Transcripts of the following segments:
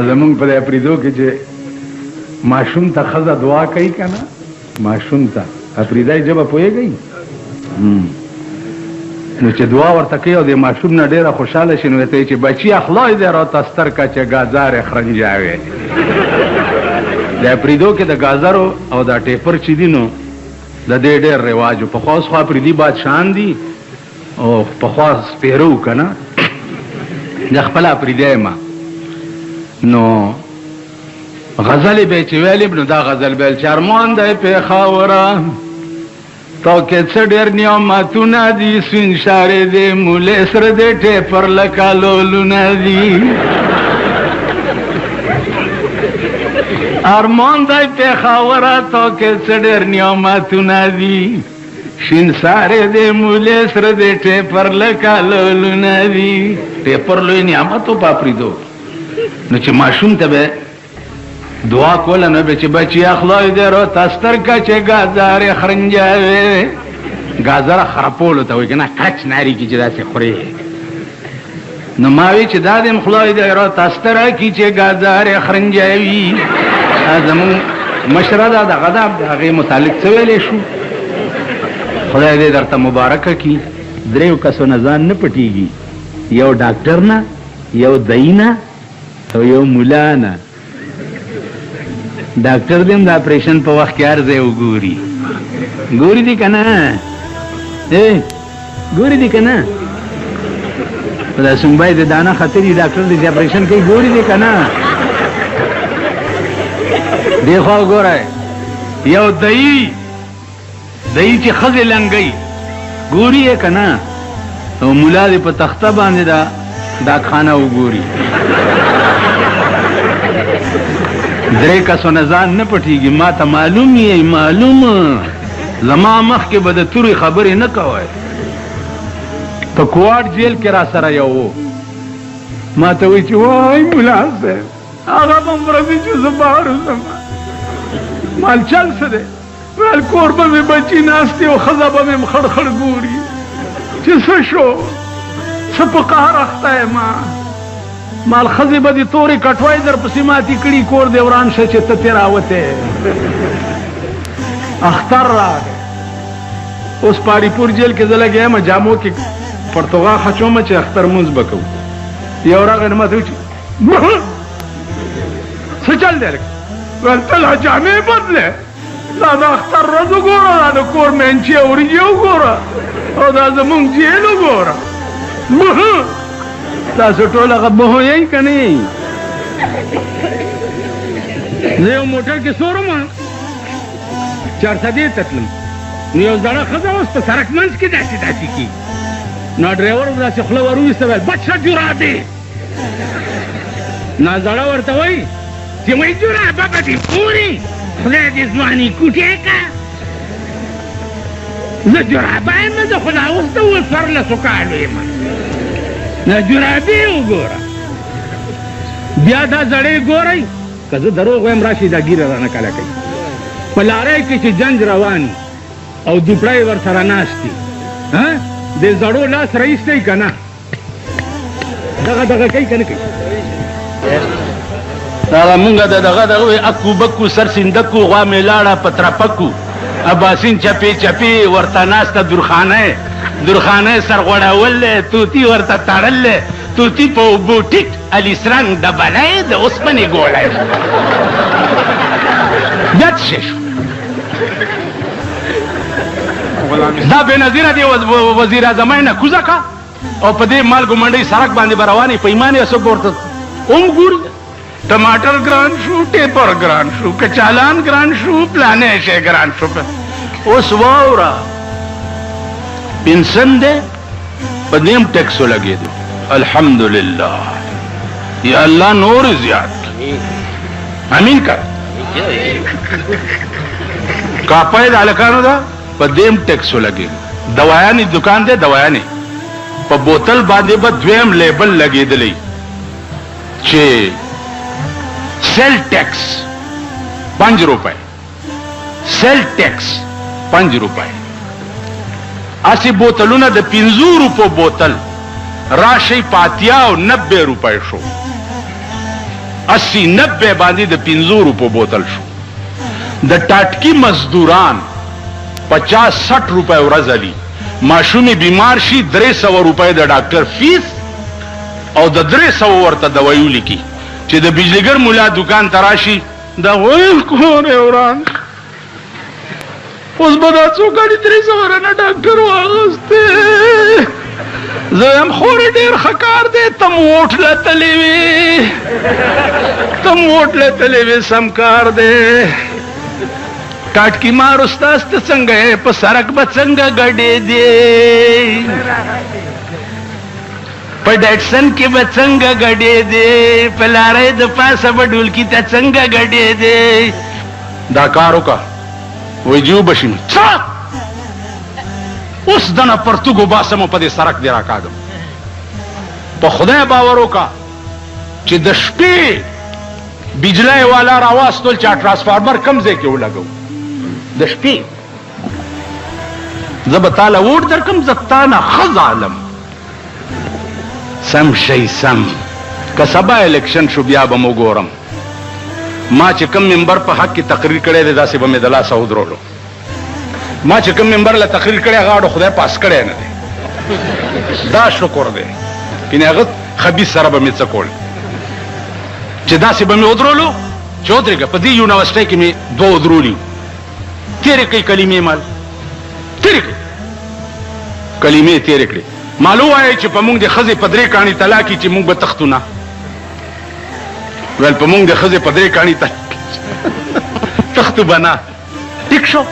زمونږ په دې اپریدو کې چې ماشوم ته ښځه دعا کوي که نه ماشوم ته اپریدی ژبه پوهېږئ نو چې دعا ورته کوي او د ماشوم نه ډېره خوشحاله شي نو ورته وایي چې بچي خدای دې راته ستر کړه چې ګازارې خرنجاوې د اپریدو کې د ګازرو او دا ټیپر چې دي نو د دې ډېر رواج و پخوا اوس خو اپریدي بادشاهان دي او پخوا سپېره و که نه د خپله اپریدی یم نو غزلې به چې ویلې نو دا غزل به چې ارمان دی پېښوره تو کې څه ډېر نعمتونه دي سپین شارې دی مولې سره دی ټیپر لکه لولونه دي ارمان دی پېښوره تو کې څه ډېر نعمتونه دي شین سارې دی مولې سره دی ټیپر لکه لولونه دي ټیپر لوی نعمت و په اپریدو نو چې ماشوم ته به دعا کوله نو به چې بچیا خدای دې راته ستر کړه چې ګازارې خرنجاوې ګازره خرپولو ته وایي که نه کچ ناري کي چې داسې خورې نو ما وی چې دا دې خدای دې راته ستره کړي چې ګازارې خرنجاوي زمونږ مشره ده دغه ده د هغې متعلق څه ویلی شو خدای دې درته مبارکه کړي دریو کسو نه ځان نه پټېږي یو ډاکټر نه یو دعی نه او یو ملا نه ډاکټر دې هم د اپریشن په وخت کې هر ځای وګوري ګوري دي که نه ګوري دي که نه په دا سنبای د دانه خطرې ډاکټر دې چې اپریشن کوي ګوري دي که نه دې خوا وګورئ یو دعی چې ښځې لنګوي ګوري یې که نه او ملا دې په تخته باندې ډاکخانه وګوري درې کسو نه ځان نه پټېږي ما ته معلوم یې معلوم زما مخکې به د تورې خبرې نه کوئ په کوواټ جیل کې را سره یو و ما ته وایي چې وای ملا صاحب هغه به م ورځي چې زه بهر وځم مال چل څه دی ویل کور به مې بچي ناست دي او ښځه به مې خړ خړ ګوري چې څه شو څه په قهر اخته یم مال ښځې به دې تورې کټوۍ در پسې ماتې کړي کور دې وران شه چې ته ترې راوتې اختر راغی اوس پاړي پور جیل کې زه لګیا یم جامو کې پرتوغا خچومه چې اختر مونځ به کوو یو راغی نو ماته وایي چې څه چل دی لکه ویل ته لا جامې بدلې دا د اختر ورځ وګوره دا د کور مینچې وریجې وګوره او دا زمونږ جیل وګوره تاسو ټول هغه بهو یئ که نه یئ زه یو موټر کې سورم چارسدې ته تلم نو یو زړه ښځه اوس په سړک منځ کې داسې کېږي نو ډرایور داسې خوله ور وویسته ویل بچه جرابې نو زړه ورته وایي چې وایي جرابه به دې پورې خدای دې ځواني کوټې که زه جرابه یم زه خو لا اوس د 14 کالو یم نه جرابې وګوره بیا دا زړې ګورئ که زه دروغ وایم راشي دا ګیره رانه کله کوي په لارۍ کې چې جنج روان او دوپړی ورسره ناست دي د زړو لاس رایستی که نه دغه کوي که نه کوي هغه مونږ دغه وایي اکو بکو سر سیندکو غوا مې لاړه په ترپکو اباسین چپې چپې ورته ناسته درخانه سر غوړول توتی ورته تړل توتی په اوبو ټیټ الیسرنګ ډبلی د اوسپنې ګولی بیا څه شی شو دا بېنظیره دی وزیر اعظمۍ نه کوزه کا او په دې مالګو منډۍ سړک باندې به روانې په ایمان یې څوک ورته هم ګوري ټماټر ګران شو ټیپر ګران شو کچالان ګران شو پلانې شی ګران شو اوس واوره پنسن دی په دیم ټیکس ولګېدو الحمدلله یا الله نور زیات امین کړه کاپۍ د هلکانو ده په دیم ټیکس ولګېدو دوایانې دکان دی دوایانې په بوتل باندې به دویم لیبل لګېدلی چې سیل ټیکس 5 روپۍ سیل ټیکس 5 روپۍ اسی بوتلونه د 50 روپو بوتل راشي 85 او 90 روپۍ شو 80-90 باندې د 50 روپو بوتل شو. د ټاټکی مزدوران 50-60 روپے ورځ علي. ماشومې بیمار شي 300 روپے د ډاکټر فیس او د 300 ورته دوایو لیکي. چې د بجلیګر مولا دکان تراشي دا وایي کور وران اوس به دا څو غاړي 300 ورنه ډاکټر واغسته. زه هم خورې ډېر ښه کار دی. ته موټ لتلې وې سم کار دی. ټاټکی مار استاذ ته څنګه یې په سړک به څنګه ګډې دی په ډیټسن کې به څنګه ګډې دی په لارې د پاسه به ډولکي ته څنګه ګډې دی. دا کار وکړه وایي جو بشي اوس دنه پرتګو باسم په دې سړک دی راکاږم. په خدای باور وکړه چې د شپې بجلی والا راواستول چې ټرانسفارمر کم ځای کې ولګو د شپې زه به تاله ووټ درکړم. زه تا نه ښه ظالم. سم شئ سم. که سبا الیکشن شو بیا به م وګورم. ما چې کوم ممبر په حق کې تقریر کړی دی داسې به مې د لاسه ودرولو. ما چې کوم ممبر له تقریر کړی هغه اړو خدای پاس کړی نه دی. دا شکر دی. یعنې هغه خبیث سره به مې څه کول چې داسې به مې ودرولو چې ودرېږه. په دې یونیورسټۍ کې مې 2 ودرولي تېرې کوي کلمې مال تېرې کوي کلمې تېرې کړې. مالو وایي چې په موږ د ښځې په 3 کاڼي طلاق کړي چې موږ به تښتو نه. ویل په موږ د ښځې په 3 کاڼي تښتو به نه. ټیک شو.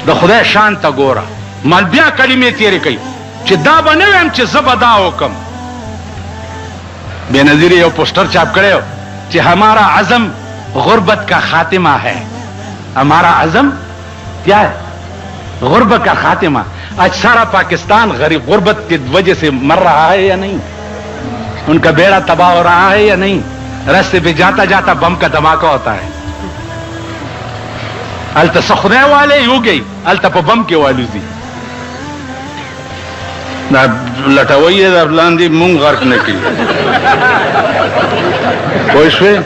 د خدای شان ته ګوره. مال بیا کلمې تېرې کوي چې دا به نه ویم چې زه به دا وکم. بېنظیر یو پوسټر چاپ کړی چې ہمارا عزم غربت کا خاتمہ ہے. ہمارا عزم کیا ہے؟ غربت کا خاتمہ. آج سارا پاکستان غریب غربت کی وجہ سے مر رہا ہے یا نہیں؟ ان کا بیڑا تباہ ہو رہا ہے یا نہیں؟ راستے پہ جاتا جاتا بم کا دھماکہ ہوتا ہے. التا سخدے والے یو گئی التا پا بم کے والو دی لٹاوئی ہے لاندی مونگ غرق نکی کوئی شوئے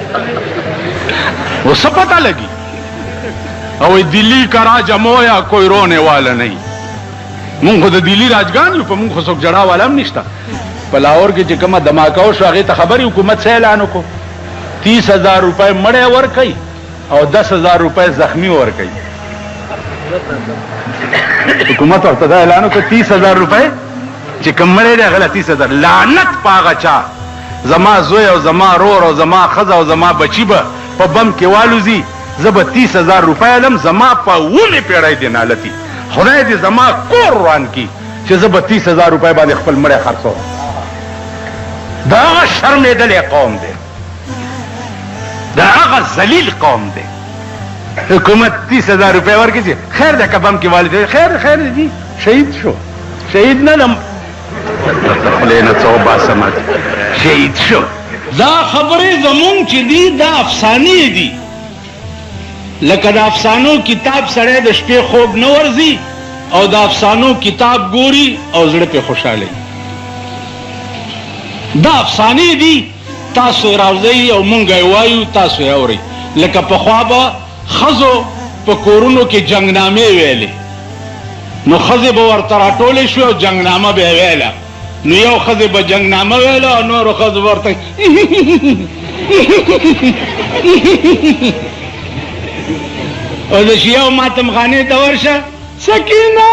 وہ سب پتا لگی. او دلی کا راج امویا کوئی رونے والا نہیں. مونږ خو د دلی راجګان یو. په مونږ خو څوک جړا والا هم نشته. په لاهور کې چې کومه دماکه وشو هغې ته خبرې حکومت څه اعلان وکړو 30,000 روپۍ مړی ورکوي او 10,000 روپۍ زخمی ورکوي. حکومت ورته دا اعلان وکړو 30,000 روپۍ چې کوم مړی دی هغه له 30,000. لعنت په هغه چا زما زوی او زما رور او زما ښځه او زما بچي به په بم کې والوځي. زه به 30,000 روپۍ علم زما په 19 پیړۍ دی نالتي. خدای دې زما کور روان کی چې زه به 30,000 روپۍ باندې خپل مړی خرڅوم. دا هغه شرمېدلی قوم دی. دا هغه ذلیل قوم دی. حکومت 30,000 روپۍ ورکړي چې خیر دی که بم کې والي خیر دی شهید شو. شهید نه لم خولې نه څه وباسم شهید شو. دا خبرې زمونږ چې دي دا افسانې دي. لکه د افسانو کتاب سړی د شپې خوب نه ورځي او د افسانو کتاب ګوري او زړه پې خوشحاله وي. دا افسانې دي تاسو یې راوځئ او مونږ یې وایو تاسو یې اورئ. لکه پخوا به ښځو په کورونو کې جنګنامې ویلې نو ښځې به ورته راټولې شوې او جنګنامه به یې ویله. نو یو ښځې به جنګنامه ویله او نورو ښځو به ورته او د شیعو ماتم خانې ته ورشه سکینه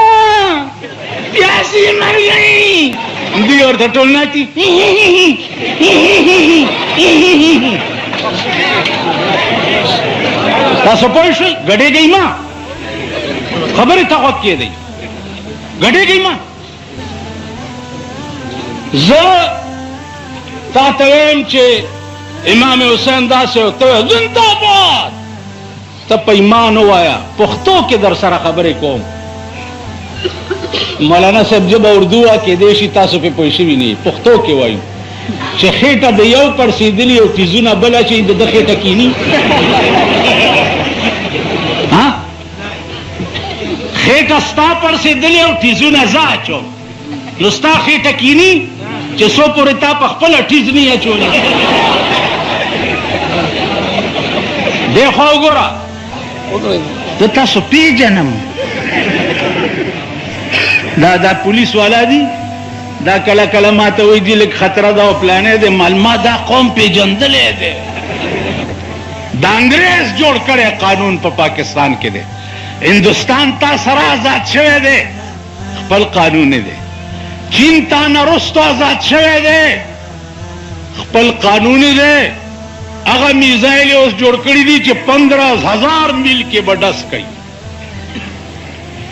پیاسې مر گئی دوی ورته ټول ناچي. تاسو پوه شئ ګډېږئ ما خبرې ته غوږ کېدئ ګډېږئ ما. زه تا ته ویم چې امام حسین داسې ته زنده‌باد ته په ایمان ووایه پښتو کې در سره خبرې کوم. مولانا صاحب ژبه اردو وه کېدی شي تاسو پې پوه شوي نه یې پښتو کې وایو چې خېټه د یو پړسېدلي او تیزونه بل اچوي د ده خېټه کیني. خېټه ستا پړسېدلې او تیزونه زه اچوم نو ستا خېټه کیني چې څو پورې تا په خپله ټیز نه اچولی. دیکھو ګوره ته تاسو پیژنم دا پولیس والا دي دا کله کله ماته وایي دي لږ خطره ده او پلانې دی ما دا قوم پیژندلی دی دا انګریز جوړ کړی قانون په پاکستان کې دی هندوستان تا سره آزاد شوی دی خپل قانون دی چین تا نه رستو آزاد شوی دی خپل قانون دی هغه میزایل اوس جوړ کړي دي چې 15,000 میل کې به ډس کوي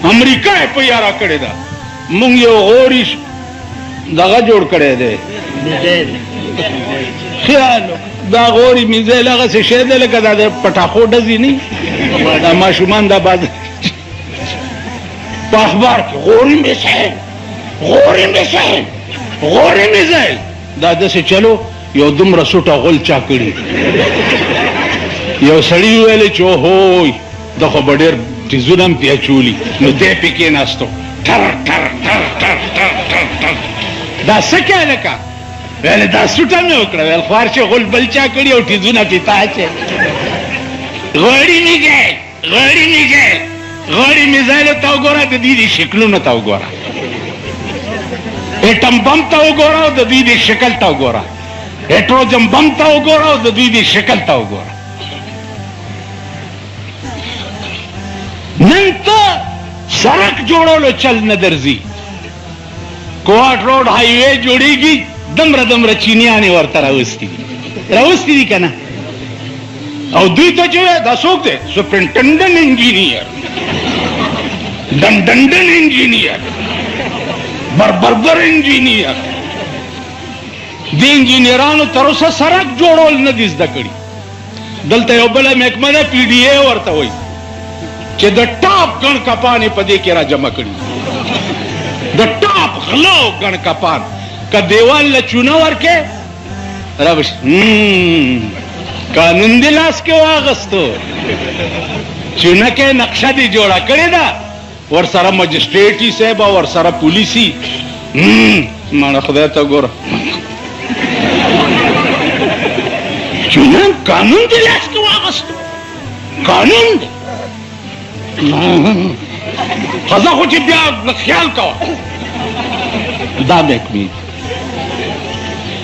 امریکا یې په یاره کړې ده مونږ یو غوري دغه جوړ کړی دی خیال دا غوري میزایل هغسې شی دی لکه دا د پټاخو ډزې نه دا ماشومان دا باز په اخبار کې غوري میزایل غوري میزایل غوري میزایل دا داسې چلو یو دومره سوټه غول چا کړي یو سړي وویلې چې اوهوی دا خو به ډېر ټیزونه هم پې اچولي نو دی پې کېناستو ټر ټر ټر ټر ټر ټر ټر دا څه کوې لکه ویلې دا سوټه مې وکړه ویل خوار چې غول بل چا کړي او ټیزونه پې تا اچې غوړي میزایل غوړي میزایل غوړي میزایلو ته وګوره د دوی د شکلونو ته وګوره ایټم بم ته وګوره او د دوی د شکل ته وګوره هیټروجن بم ته وګوره او د دوی د شکل ته وګوره نن ته سړک جوړولو چل نه درځي کوهاټ روډ های وے جوړیږي دمره چینیانې ورته راوستي دي که نه او دوی ته چې دا څوک دی سپرنټنډنټ انجینیر ډنډنډن انجینیر بربر انجینیر د انجینیرانو تر اوسه سړک جوړول نه دي زده کړي دلته یو بله محکمه ده پی ډي اے ورته وایي چې د ټاپ ګڼ کپانې په دې کې را جمع کړي د ټاپ غلو ګڼ کپان که دیوال له چونه ورکې رابش قانون دې لاس کې واغستو چونه کې نقشه دې جوړه کړې ده ورسره مجسټریټي صاحب او ورسره پولیسي ماړه خدای ته ګوره چونه قانون دې لاس کې واغستو قانون دی خزه خو چې بیا خیال کوه دا محکمې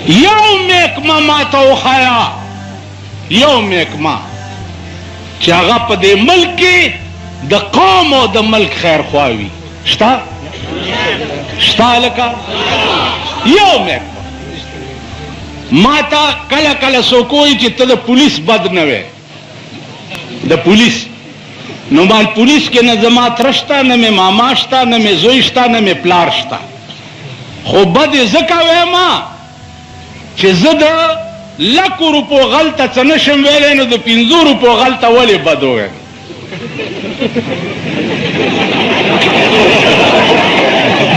یو محکمه ما ته وښیه یو محکمه چې هغه په دې ملک کې د قوم او د ملک خیرخوا وي شته لکه یو محکمه ما ته کله کله څوک وایي چې ته د پولیس بد نه وې د پولیس نو مال پولیس کې نه زما تره شته نه مې ماما شته نه مې زوی شته نه مې پلار شته خو بد یې ځکه ویمه چې زه د 100 روپو غلطه څه نشم ویلی نو د 50 روپو غلطه ولې بد ووایم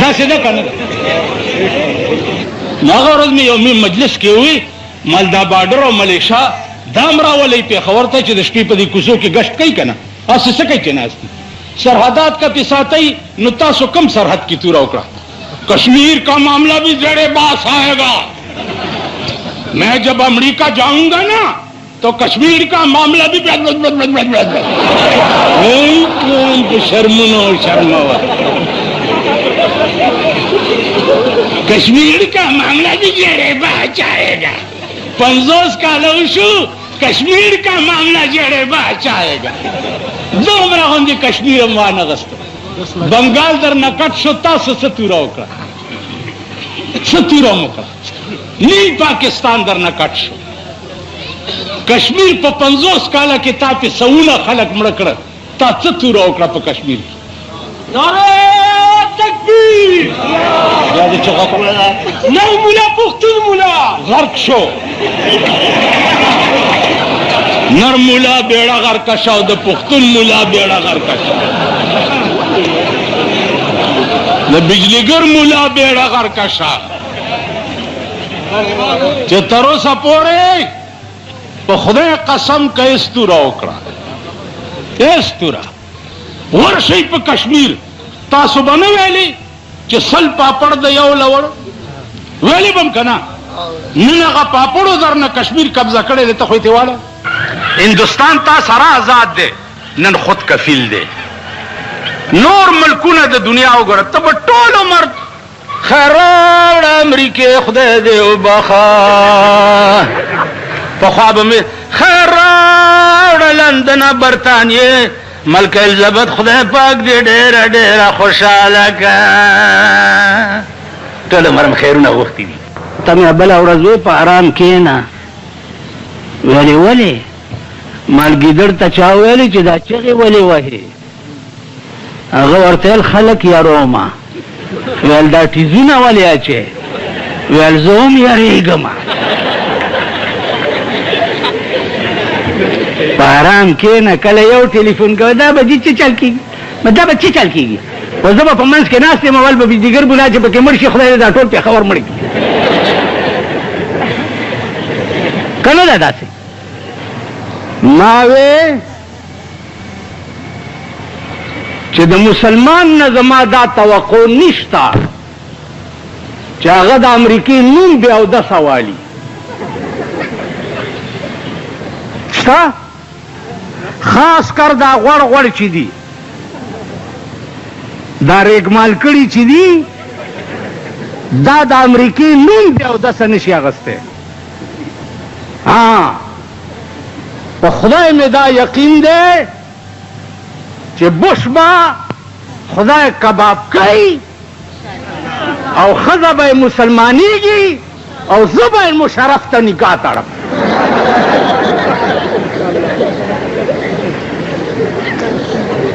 داسې ده که نه ده نو هغه ورځ مې یو مجلس کې ووي مال دا باډر او ملیشا دا هم راولئ پېښور ته چې د شپې په دې کوڅو کې ګشت کوي که نه اسے سکے کے ناستی سرحدات کا پساتی نو تاسو کم سرحد کی تورا اکڑا کشمیر کا معاملہ بھی زیر باس آئے گا میں جب امریکہ جاؤں گا نا تو کشمیر کا معاملہ بھی کشمیر کا معاملہ بھی زیر باس آئے گا 50 کا لوشو کشمیر کا معاملہ جڑے باچ آئے گا دومره غوندې کشمیر هم وانغسته بنګال در نه کټ شو تاسو څه توره وکړه څه توره مو وکړه نیم پاکستان در نه کټ شو کشمیر په 50 کاله کې تا پې سوونه خلک مړه کړه تا څه توره وکړه په کشمیر کې نعره تکبیر یا دې چغه کړه نو مولا پښتون مولا غرق شو نر مولا بیڑا غر کشا او د پختون مولا بیڑا غر کشا د بجلیګر مولا بیڑا غر کشا چې تر اوسه پورې په خدای قسم که استوره وکړه استوره ورشئ په کشمیر تاسو به نه ویلي چې 100 پاپړ د یو لوړ ویلي به م که نه نن هغه پاپړو در نه کشمیر قبضه کړی دی ته خو یې تې واله هندوستان تا سره آزاد دی نن خود کفیل دی نور ملکونه د دنیا وګوره ته به ټول عمر خیر راوړه امریکې خدای دې وبخه پخوا به مې خیر راوړه لندنه برطانیې ملکه الیزابت خدای پاک دې ډېره ډېره خوشحاله که ټول عمر م خیرونه غوښتي دي ته مې بله ورځ وې په ارام کښېنه ولې مالګیدړ ته چا ویلې چې دا چغې ولې وهې هغه ورته ویل خلک یارومه ویل دا ټیزونه ولې اچې ویل زه هم یارېږم په ارام کښېنه کله یو ټلیفون کوه دا به چې چل کېږي دا به چې چل کېږي خو زه به په منځ کې ناست یم اول به بجلیګر بولا چې پکې مړ شي خدای دې دا ټول پېښور مړ کړي که نه ده داسې ما وې چې د مسلمان نه زما دا توقع نشته چې هغه د امریکې نوم بې اودسه والي شته خاص کر دا غوړ غوړ چې دي دا ریګمال کړي چې دي دا د امریکې نوم بې اودسه نشي اخیستی په خدای مې دا یقین دی چې بش به خدای کباب کوي او ښځه به یې مسلمانېږي او زه به یې مشرف ته نکاح تړم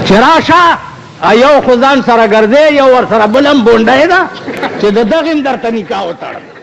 چې راشه یو خو ځان سره ګرځې یو ورسره بل هم بونډی ده چې د دغې هم درته نکاح وتړم